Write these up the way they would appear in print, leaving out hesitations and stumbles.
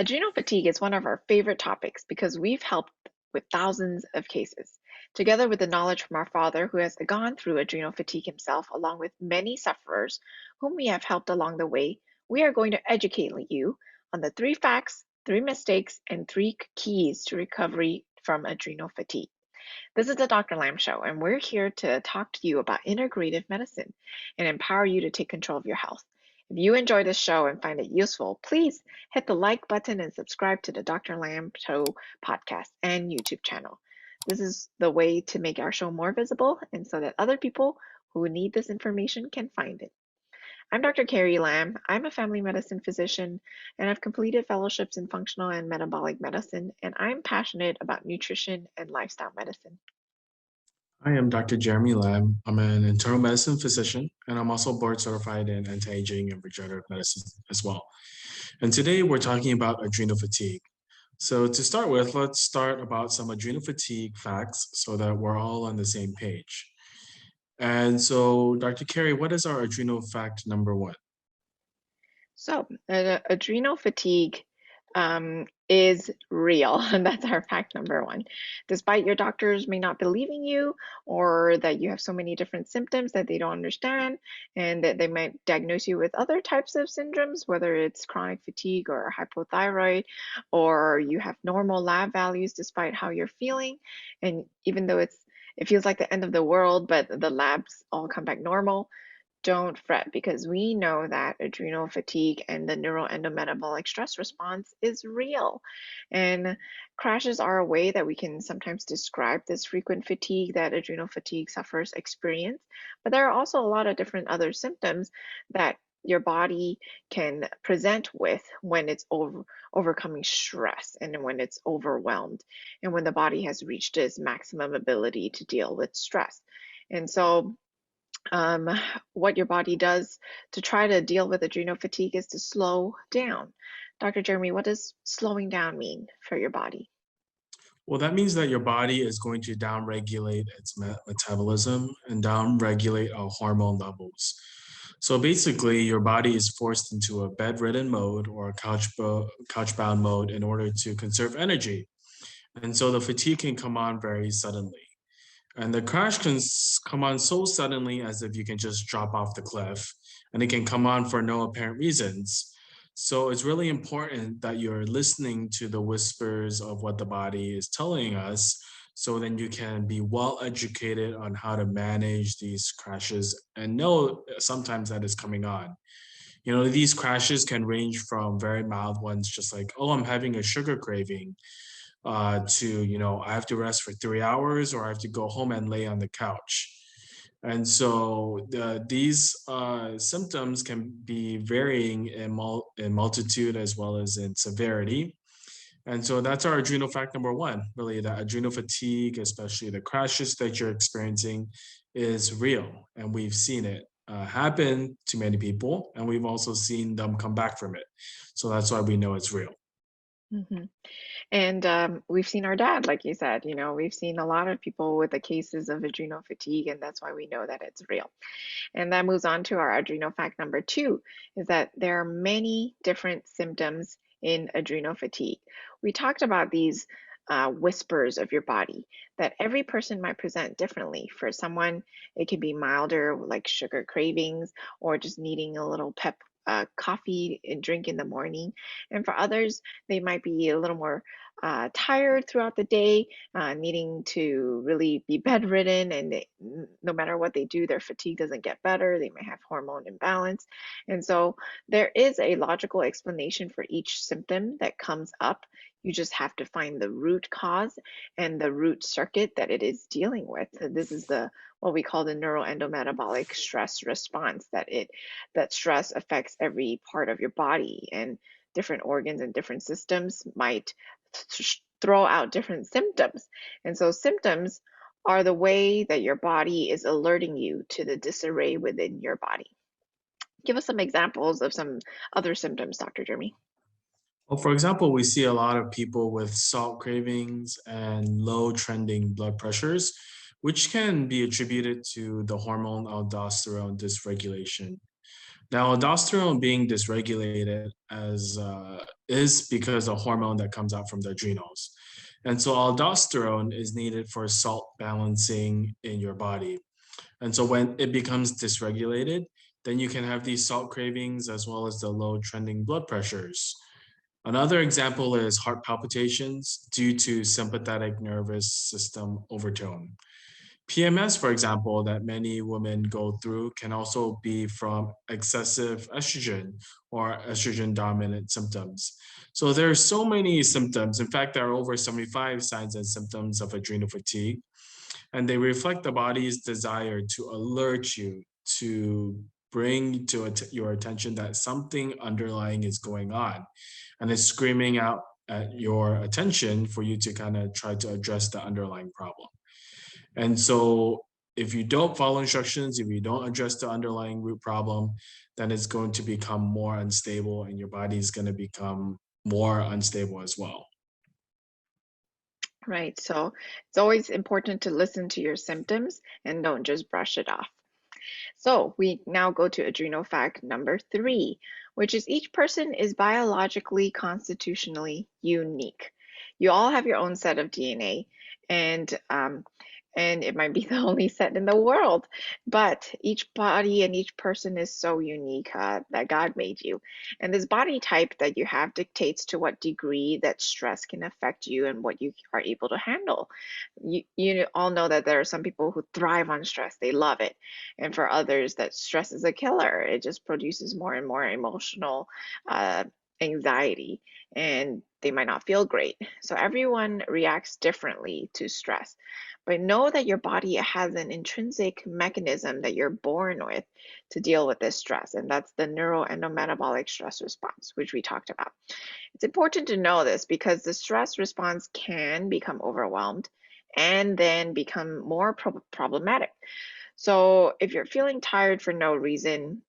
Adrenal fatigue is one of our favorite topics because we've helped with thousands of cases. Together with the knowledge from our father, who has gone through adrenal fatigue himself, along with many sufferers whom we have helped along the way, we are going to educate you on the three facts, three mistakes, and three keys to recovery from adrenal fatigue. This is the Dr. Lamb Show, and we're here to talk to you about integrative medicine and empower you to take control of your health. If you enjoy this show and find it useful, please hit the like button and subscribe to the Dr. Lamb Show podcast and YouTube channel. This is the way to make our show more visible and so that other people who need this information can find it. I'm Dr. Carrie Lamb. I'm a family medicine physician and I've completed fellowships in functional and metabolic medicine, and I'm passionate about nutrition and lifestyle medicine. I am Dr. Jeremy Lamb. I'm an internal medicine physician, and I'm also board certified in anti-aging and regenerative medicine as well. And today we're talking about adrenal fatigue. So to start with, let's start about some adrenal fatigue facts so that we're all on the same page. And so, Dr. Carey, what is our adrenal fact number one? So, adrenal fatigue is real, and that's our fact number one. Despite your doctors may not believe in you, or that you have so many different symptoms that they don't understand, and that they might diagnose you with other types of syndromes, whether it's chronic fatigue or hypothyroid, or you have normal lab values despite how you're feeling, and even though it feels like the end of the world, but the labs all come back normal. Don't fret because we know that adrenal fatigue and the neuroendometabolic stress response is real. And crashes are a way that we can sometimes describe this frequent fatigue that adrenal fatigue sufferers experience. But there are also a lot of different other symptoms that your body can present with when it's overcoming stress and when it's overwhelmed and when the body has reached its maximum ability to deal with stress. And so um, what your body does to try to deal with adrenal fatigue is to slow down. Dr. Jeremy, what does slowing down mean for your body? Well, that means that your body is going to downregulate its metabolism and downregulate our hormone levels. So basically, your body is forced into a bedridden mode or a couch-bound mode in order to conserve energy. And so the fatigue can come on very suddenly. And the crash can come on so suddenly as if you can just drop off the cliff, and it can come on for no apparent reasons. So it's really important that you're listening to the whispers of what the body is telling us so then you can be well educated on how to manage these crashes and know sometimes that is coming on. These crashes can range from very mild ones, just like, oh, I'm having a sugar craving, to, I have to rest for 3 hours or I have to go home and lay on the couch. And so these symptoms can be varying in multitude as well as in severity. And so that's our adrenal fact number one, really, that adrenal fatigue, especially the crashes that you're experiencing, is real. And we've seen it happen to many people, and we've also seen them come back from it. So that's why we know it's real. hmm And we've seen our dad, like you said, we've seen a lot of people with the cases of adrenal fatigue, and that's why we know that it's real. And that moves on to our adrenal fact number two, is that there are many different symptoms in adrenal fatigue. We talked about these whispers of your body that every person might present differently. For someone, it can be milder, like sugar cravings, or just needing a little pep. Coffee and drink in the morning. And for others, they might be a little more tired throughout the day, needing to really be bedridden, and no matter what they do, their fatigue doesn't get better. They may have hormone imbalance. And so there is a logical explanation for each symptom that comes up. You just have to find the root cause and the root circuit that it is dealing with. So this is the what we call the neuroendometabolic stress response, that stress affects every part of your body, and different organs and different systems might throw out different symptoms. And so symptoms are the way that your body is alerting you to the disarray within your body. Give us some examples of some other symptoms, Dr. Jeremy. Well, for example, we see a lot of people with salt cravings and low trending blood pressures, which can be attributed to the hormone aldosterone dysregulation. Now, aldosterone being dysregulated as is because of hormone that comes out from the adrenals. And so aldosterone is needed for salt balancing in your body. And so when it becomes dysregulated, then you can have these salt cravings as well as the low trending blood pressures. Another example is heart palpitations due to sympathetic nervous system overtone. PMS, for example, that many women go through can also be from excessive estrogen or estrogen dominant symptoms. So there are so many symptoms. In fact, there are over 75 signs and symptoms of adrenal fatigue, and they reflect the body's desire to alert you, to bring to your attention that something underlying is going on, and it's screaming out at your attention for you to kind of try to address the underlying problem. And so if you don't follow instructions, if you don't address the underlying root problem, then it's going to become more unstable and your body is going to become more unstable as well. Right. So it's always important to listen to your symptoms and don't just brush it off. So we now go to adrenal fact number three, which is each person is biologically, constitutionally unique. You all have your own set of DNA, and it might be the only set in the world, but each body and each person is so unique that God made you. And this body type that you have dictates to what degree that stress can affect you and what you are able to handle. You all know that there are some people who thrive on stress, they love it. And for others, that stress is a killer. It just produces more and more emotional uh, anxiety, and they might not feel great. So everyone reacts differently to stress. But know that your body has an intrinsic mechanism that you're born with to deal with this stress, and that's the neuroendometabolic stress response, which we talked about. It's important to know this because the stress response can become overwhelmed and then become more problematic. So, if you're feeling tired for no reason,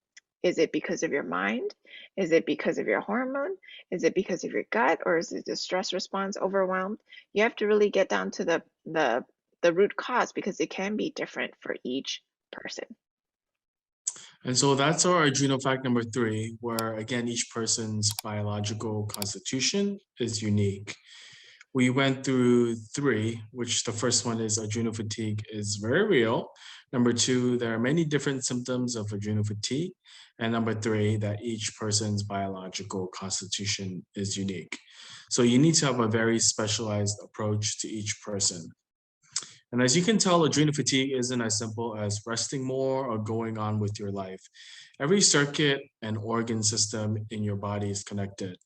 is it because of your mind? Is it because of your hormone? Is it because of your gut? Or is it the stress response overwhelmed? You have to really get down to the root cause because it can be different for each person. And so that's our adrenal fact number three, where again, each person's biological constitution is unique. We went through three, which the first one is adrenal fatigue is very real. Number two, there are many different symptoms of adrenal fatigue. And number three, that each person's biological constitution is unique. So you need to have a very specialized approach to each person. And as you can tell, adrenal fatigue isn't as simple as resting more or going on with your life. Every circuit and organ system in your body is connected.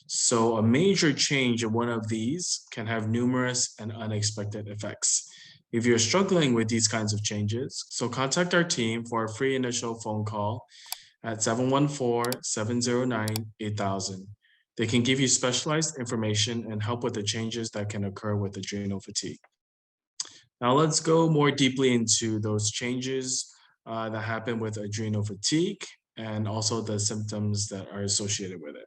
So, a major change in one of these can have numerous and unexpected effects. If you're struggling with these kinds of changes, so contact our team for a free initial phone call at 714-709-8000. They can give you specialized information and help with the changes that can occur with adrenal fatigue. Now let's go more deeply into those changes that happen with adrenal fatigue and also the symptoms that are associated with it.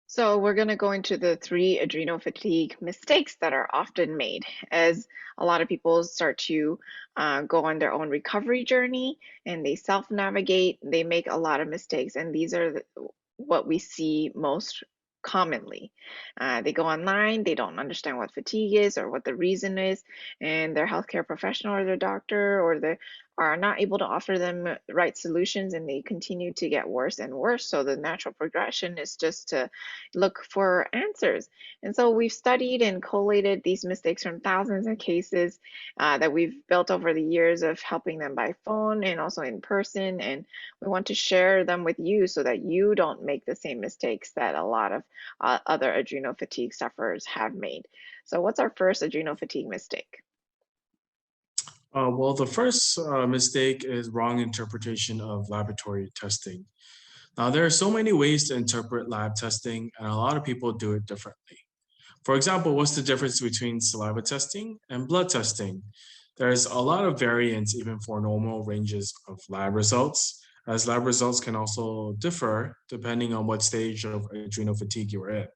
So, we're going to go into the three adrenal fatigue mistakes that are often made as a lot of people start to go on their own recovery journey and they self navigate. They make a lot of mistakes, and these are what we see most commonly. They go online, they don't understand what fatigue is or what the reason is, and their healthcare professional or their doctor or the are not able to offer them the right solutions, and they continue to get worse and worse. So the natural progression is just to look for answers. And so we've studied and collated these mistakes from thousands of cases that we've built over the years of helping them by phone and also in person. And we want to share them with you so that you don't make the same mistakes that a lot of other adrenal fatigue sufferers have made. So, what's our first adrenal fatigue mistake? Well, the first mistake is wrong interpretation of laboratory testing. Now, there are so many ways to interpret lab testing, and a lot of people do it differently. For example, what's the difference between saliva testing and blood testing? There's a lot of variance even for normal ranges of lab results, as lab results can also differ depending on what stage of adrenal fatigue you're in.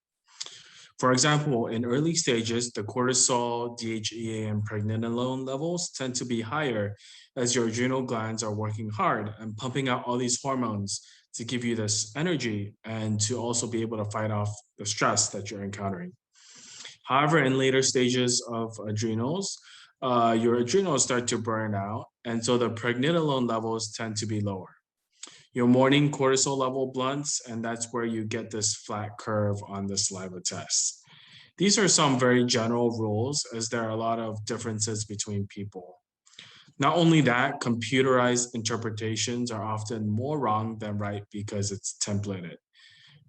For example, in early stages, the cortisol, DHEA, and pregnenolone levels tend to be higher as your adrenal glands are working hard and pumping out all these hormones to give you this energy and to also be able to fight off the stress that you're encountering. However, in later stages of adrenals, your adrenals start to burn out, and so the pregnenolone levels tend to be lower. Your morning cortisol level blunts, and that's where you get this flat curve on the saliva test. These are some very general rules, as there are a lot of differences between people. Not only that, computerized interpretations are often more wrong than right because it's templated.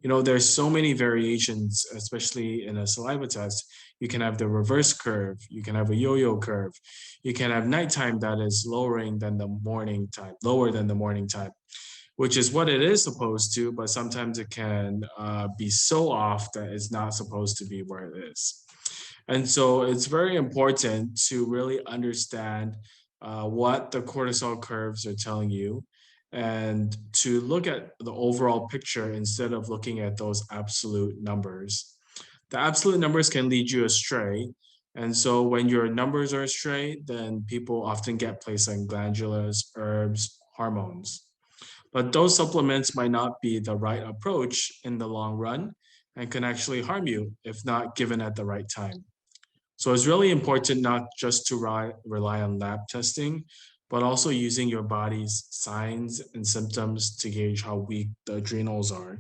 There's so many variations, especially in a saliva test. You can have the reverse curve, you can have a yo-yo curve, you can have nighttime that is lowering than the morning time, lower than the morning time, which is what it is supposed to, but sometimes it can be so off that it's not supposed to be where it is. And so it's very important to really understand what the cortisol curves are telling you and to look at the overall picture instead of looking at those absolute numbers. The absolute numbers can lead you astray. And so when your numbers are astray, then people often get placed on glandulars, herbs, hormones. But those supplements might not be the right approach in the long run and can actually harm you if not given at the right time. So it's really important not just to rely on lab testing, but also using your body's signs and symptoms to gauge how weak the adrenals are,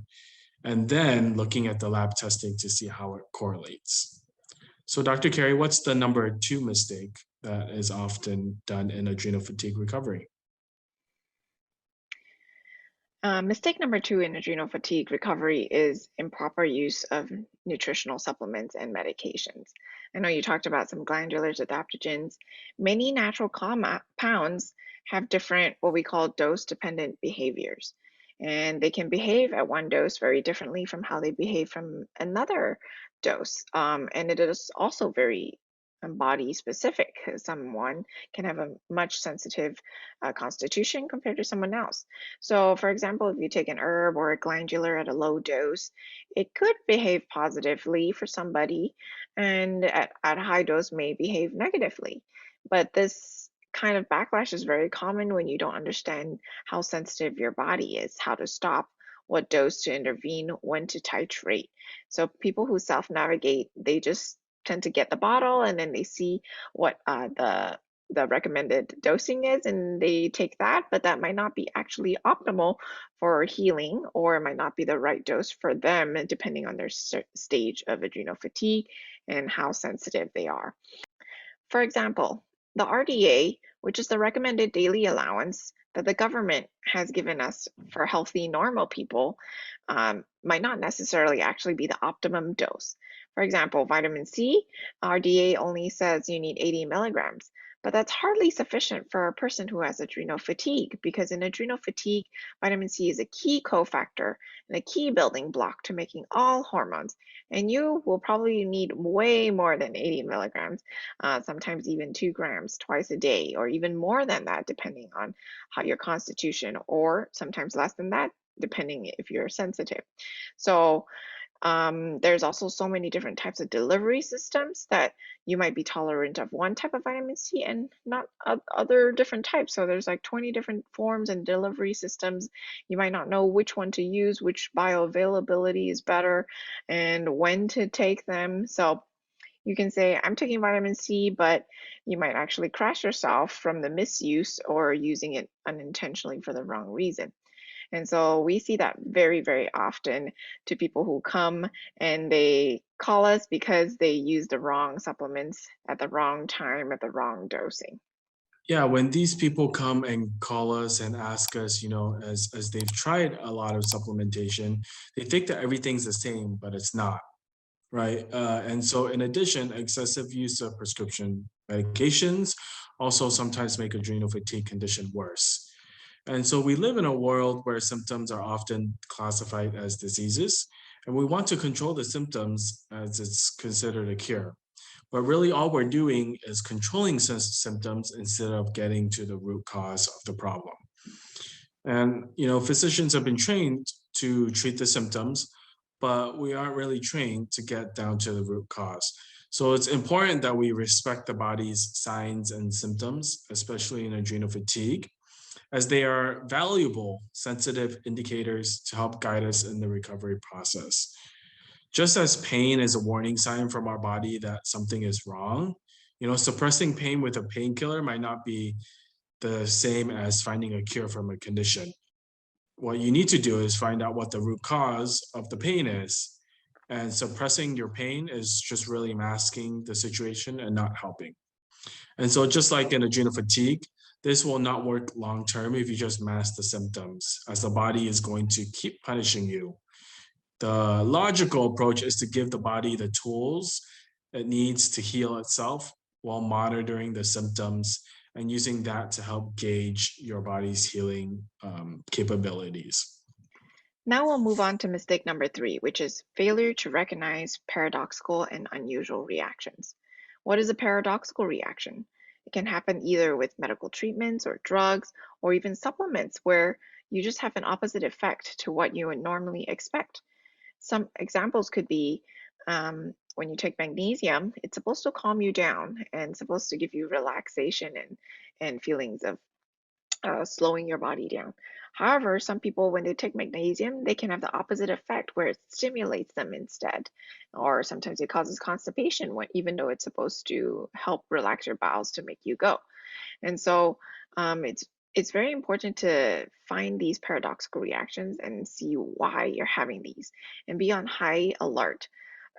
and then looking at the lab testing to see how it correlates. So, Dr. Carey, what's the number two mistake that is often done in adrenal fatigue recovery? Mistake number two in adrenal fatigue recovery is improper use of nutritional supplements and medications. I know you talked about some glandulars, adaptogens. Many natural compounds have different, what we call dose dependent behaviors. And they can behave at one dose very differently from how they behave from another dose. And it is also very body specific. Someone can have a much sensitive constitution compared to someone else. So, for example, if you take an herb or a glandular at a low dose, it could behave positively for somebody, and at a high dose may behave negatively. But this kind of backlash is very common when you don't understand how sensitive your body is, how to stop, what dose to intervene, when to titrate. So, people who self navigate, they just tend to get the bottle and then they see what the recommended dosing is and they take that, but that might not be actually optimal for healing or it might not be the right dose for them depending on their stage of adrenal fatigue and how sensitive they are. For example, the RDA, which is the recommended daily allowance that the government has given us for healthy, normal people, might not necessarily actually be the optimum dose. For example, vitamin C, RDA only says you need 80 milligrams, but that's hardly sufficient for a person who has adrenal fatigue because in adrenal fatigue, vitamin C is a key cofactor and a key building block to making all hormones. And you will probably need way more than 80 milligrams, sometimes even 2 grams twice a day, or even more than that, depending on how your constitution, or sometimes less than that, depending if you're sensitive. So, there's also so many different types of delivery systems that you might be tolerant of one type of vitamin C and not other different types. So there's like 20 different forms and delivery systems. You might not know which one to use, which bioavailability is better, and when to take them. So you can say, I'm taking vitamin C, but you might actually crash yourself from the misuse or using it unintentionally for the wrong reason. And so we see that very, very often to people who come and they call us because they use the wrong supplements at the wrong time at the wrong dosing. Yeah, when these people come and call us and ask us, as they've tried a lot of supplementation, they think that everything's the same, but it's not, right? And so, in addition, excessive use of prescription medications also sometimes make adrenal fatigue condition worse. And so, we live in a world where symptoms are often classified as diseases, and we want to control the symptoms as it's considered a cure. But really, all we're doing is controlling symptoms instead of getting to the root cause of the problem. And physicians have been trained to treat the symptoms, but we aren't really trained to get down to the root cause. So it's important that we respect the body's signs and symptoms, especially in adrenal fatigue, as they are valuable, sensitive indicators to help guide us in the recovery process. Just as pain is a warning sign from our body that something is wrong, suppressing pain with a painkiller might not be the same as finding a cure from a condition. What you need to do is find out what the root cause of the pain is. And suppressing your pain is just really masking the situation and not helping. And so, just like in adrenal fatigue, this will not work long term if you just mask the symptoms, as the body is going to keep punishing you. The logical approach is to give the body the tools it needs to heal itself while monitoring the symptoms and using that to help gauge your body's healing capabilities. Now we'll move on to mistake number three, which is failure to recognize paradoxical and unusual reactions. What is a paradoxical reaction? It can happen either with medical treatments or drugs or even supplements where you just have an opposite effect to what you would normally expect. Some examples could be when you take magnesium, it's supposed to calm you down and supposed to give you relaxation and feelings of slowing your body down. However, some people, when they take magnesium, they can have the opposite effect where it stimulates them instead, or sometimes it causes constipation, even though it's supposed to help relax your bowels to make you go. And so, it's very important to find these paradoxical reactions and see why you're having these, and be on high alert.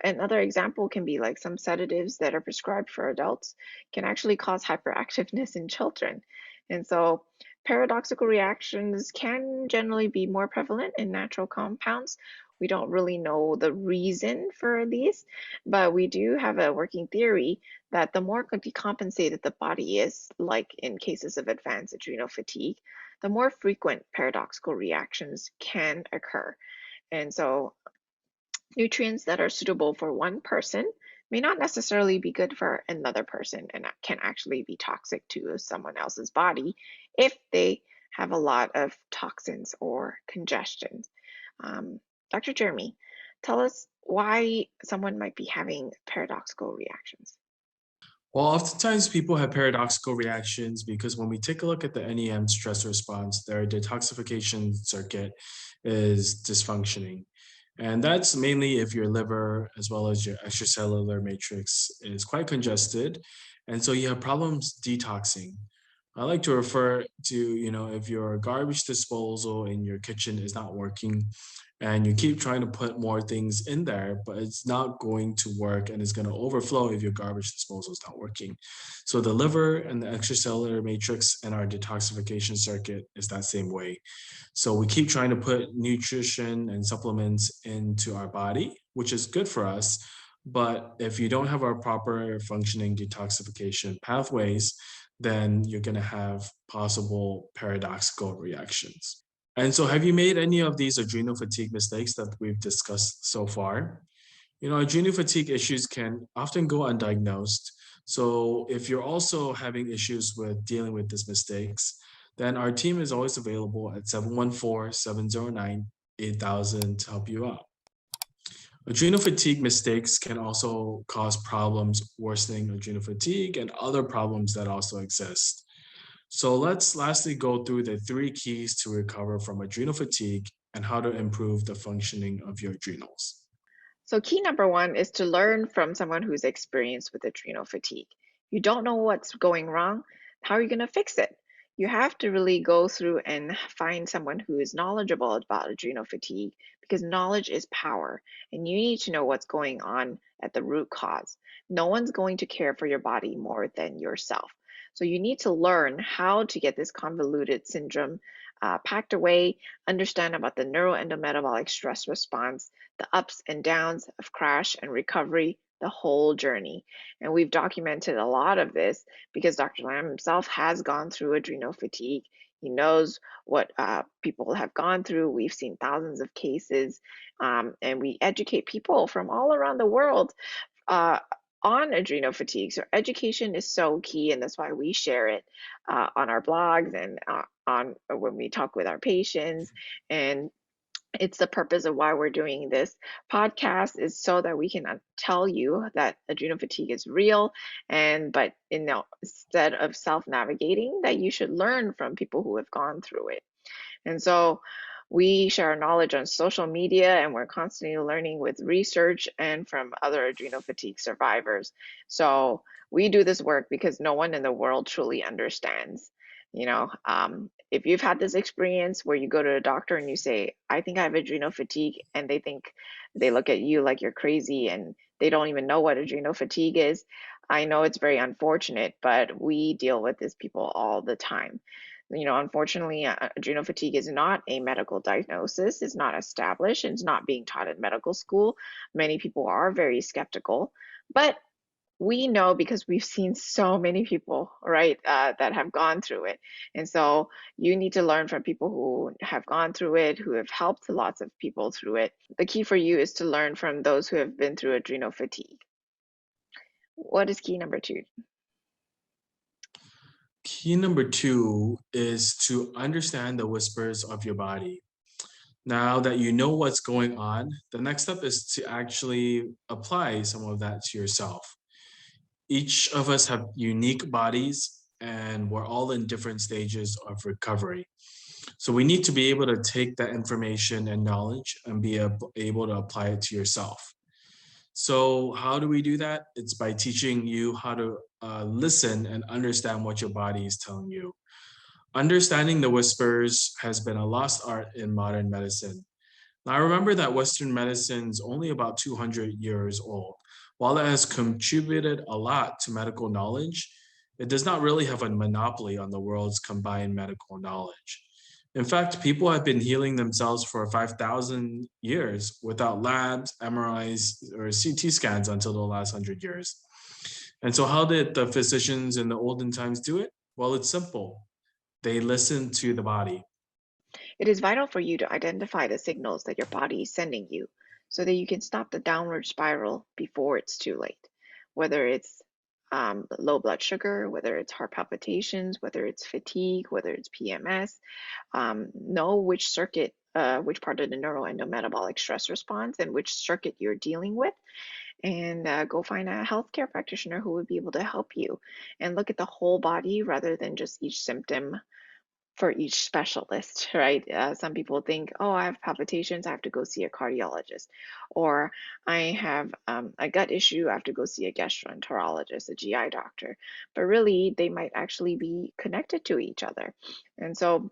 Another example can be like some sedatives that are prescribed for adults can actually cause hyperactiveness in children. And so paradoxical reactions can generally be more prevalent in natural compounds. We don't really know the reason for these, but we do have a working theory that the more decompensated the body is, like in cases of advanced adrenal fatigue, the more frequent paradoxical reactions can occur. And so nutrients that are suitable for one person may not necessarily be good for another person and can actually be toxic to someone else's body if they have a lot of toxins or congestion. Um, Dr. Jeremy, tell us why someone might be having paradoxical reactions. Well, oftentimes people have paradoxical reactions because when we take a look at the NEM stress response, their detoxification circuit is dysfunctioning. And that's mainly if your liver as well as your extracellular matrix is quite congested. And so you have problems detoxing. I like to refer to, if your garbage disposal in your kitchen is not working and you keep trying to put more things in there, but it's not going to work and it's going to overflow if your garbage disposal is not working. So the liver and the extracellular matrix and our detoxification circuit is that same way. So we keep trying to put nutrition and supplements into our body, which is good for us. But if you don't have our proper functioning detoxification pathways, then you're going to have possible paradoxical reactions. And so, have you made any of these adrenal fatigue mistakes that we've discussed so far? Adrenal fatigue issues can often go undiagnosed. So, if you're also having issues with dealing with these mistakes, then our team is always available at 714-709-8000 to help you out. Adrenal fatigue mistakes can also cause problems worsening adrenal fatigue and other problems that also exist. So let's lastly go through the three keys to recover from adrenal fatigue and how to improve the functioning of your adrenals. So, key number one is to learn from someone who's experienced with adrenal fatigue. You don't know what's going wrong. How are you going to fix it? You have to really go through and find someone who is knowledgeable about adrenal fatigue because knowledge is power and you need to know what's going on at the root cause. No one's going to care for your body more than yourself. So, you need to learn how to get this convoluted syndrome packed away, understand about the neuroendometabolic stress response, the ups and downs of crash and recovery, the whole journey. And we've documented a lot of this because Dr. Lamb himself has gone through adrenal fatigue. He knows what people have gone through. We've seen thousands of cases, and we educate people from all around the world uh, on adrenal fatigue. So education is so key, and that's why we share it on our blogs and on when we talk with our patients. And It's the purpose of why we're doing this podcast is so that we can tell you that adrenal fatigue is real, and but instead of self-navigating, that you should learn from people who have gone through it. And so we share our knowledge on social media, and we're constantly learning with research and from other adrenal fatigue survivors. So we do this work because no one in the world truly understands. If you've had this experience where you go to a doctor and you say, I think I have adrenal fatigue, and they look at you like you're crazy and they don't even know what adrenal fatigue is. I know it's very unfortunate, but we deal with these people all the time. Unfortunately, adrenal fatigue is not a medical diagnosis. It's not established. It's not being taught in medical school. Many people are very skeptical, but we know because we've seen so many people, right, that have gone through it. And so you need to learn from people who have gone through it, who have helped lots of people through it. The key for you is to learn from those who have been through adrenal fatigue. What is key number two? Key number two is to understand the whispers of your body. Now that you know what's going on, the next step is to actually apply some of that to yourself. Each of us have unique bodies and we're all in different stages of recovery. So we need to be able to take that information and knowledge and be able to apply it to yourself. So how do we do that? It's by teaching you how to listen and understand what your body is telling you. Understanding the whispers has been a lost art in modern medicine. Now, I remember that Western medicine is only about 200 years old. While it has contributed a lot to medical knowledge, it does not really have a monopoly on the world's combined medical knowledge. In fact, people have been healing themselves for 5,000 years without labs, MRIs, or CT scans until the last 100 years. And so, how did the physicians in the olden times do it? Well, it's simple. They listened to the body. It is vital for you to identify the signals that your body is sending you so that you can stop the downward spiral before it's too late. Whether it's low blood sugar, whether it's heart palpitations, whether it's fatigue, whether it's PMS, know which part of the neuroendometabolic stress response and which circuit you're dealing with, and go find a healthcare practitioner who would be able to help you and look at the whole body rather than just each symptom for each specialist, right? Some people think, oh, I have palpitations, I have to go see a cardiologist, or I have a gut issue, I have to go see a gastroenterologist, a GI doctor. But really, they might actually be connected to each other. And so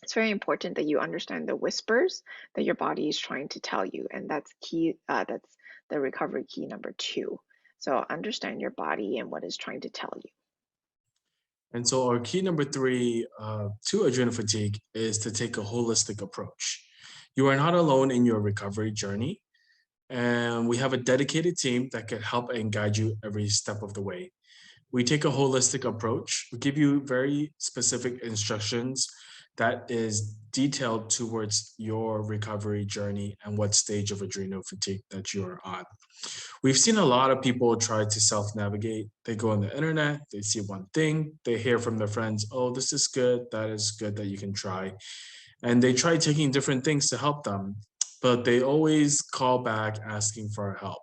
it's very important that you understand the whispers that your body is trying to tell you. And that's key, that's the recovery key number two. So understand your body and what it's trying to tell you. And so, our key number three to adrenal fatigue is to take a holistic approach. You are not alone in your recovery journey, and we have a dedicated team that can help and guide you every step of the way. We take a holistic approach. We give you very specific instructions that is detailed towards your recovery journey and what stage of adrenal fatigue that you are on. We've seen a lot of people try to self navigate. They go on the internet, they see one thing, they hear from their friends, oh, this is good, that is good that you can try. And they try taking different things to help them, but they always call back asking for help.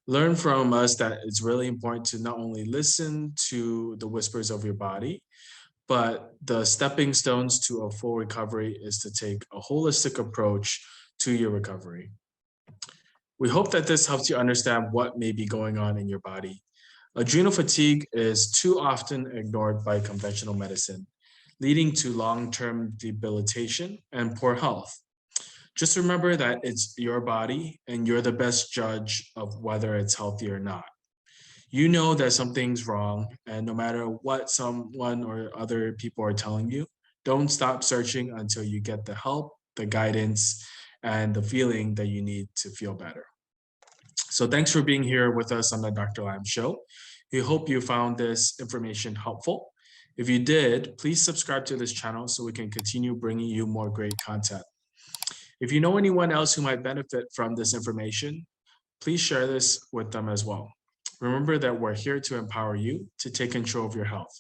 Learn from us that it's really important to not only listen to the whispers of your body, but the stepping stones to a full recovery is to take a holistic approach to your recovery. We hope that this helps you understand what may be going on in your body. Adrenal fatigue is too often ignored by conventional medicine, leading to long term debilitation and poor health. Just remember that it's your body and you're the best judge of whether it's healthy or not. You know that something's wrong, and no matter what someone or other people are telling you, don't stop searching until you get the help, the guidance, and the feeling that you need to feel better. So, thanks for being here with us on the Dr. Lam Show. We hope you found this information helpful. If you did, please subscribe to this channel so we can continue bringing you more great content. If you know anyone else who might benefit from this information, please share this with them as well. Remember that we're here to empower you to take control of your health.